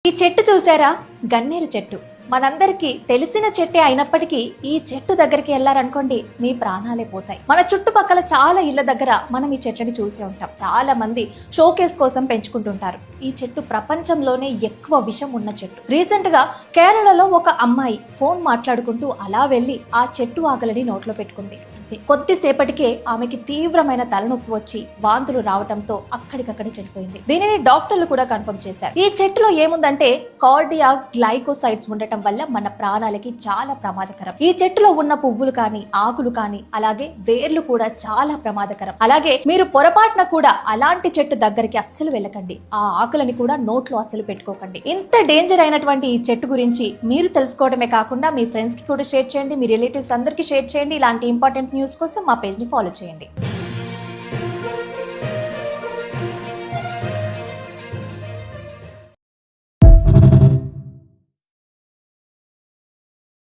ఈ చెట్టు చూసారా? గన్నేరు చెట్టు. మనందరికీ తెలిసిన చెట్టే అయినప్పటికీ ఈ చెట్టు దగ్గరికి వెళ్ళారనుకోండి మీ ప్రాణాలే పోతాయి. మన చుట్టుపక్కల చాలా ఇళ్ల దగ్గర మనం ఈ చెట్లని చూసే ఉంటాం. చాలా మంది షోకేస్ కోసం పెంచుకుంటుంటారు. ఈ చెట్టు ప్రపంచంలోనే ఎక్కువ విషం ఉన్న చెట్టు. రీసెంట్ గా కేరళలో ఒక అమ్మాయి ఫోన్ మాట్లాడుకుంటూ అలా వెళ్లి ఆ చెట్టు ఆకులని నోట్లో పెట్టుకుంది. కొద్దిసేపటికే ఆమెకి తీవ్రమైన తలనొప్పి వచ్చి వాంతులు రావడంతో అక్కడికక్కడ చనిపోయింది. దీనిని డాక్టర్లు కూడా కన్ఫర్మ్ చేశారు. ఈ చెట్టులో ఏముందంటే కార్డియాక్ గ్లైకోసైడ్స్ ఉండటం వల్ల మన ప్రాణాలకి చాలా ప్రమాదకరం. ఈ చెట్టులో ఉన్న పువ్వులు కానీ ఆకులు కానీ అలాగే వేర్లు కూడా చాలా ప్రమాదకరం. అలాగే మీరు పొరపాటున కూడా అలాంటి చెట్టు దగ్గరికి అస్సలు వెళ్ళకండి. ఆ ఆకులని కూడా నోట్లో అస్సలు పెట్టుకోకండి. ఇంత డేంజర్ అయినటువంటి ఈ చెట్టు గురించి మీరు తెలుసుకోవడమే కాకుండా మీ ఫ్రెండ్స్ కి కూడా షేర్ చేయండి, మీ రిలేటివ్స్ అందరికీ షేర్ చేయండి. ఇలాంటి ఇంపార్టెంట్ న్యూస్ కోసం మా పేజ్ ని ఫాలో చేయండి.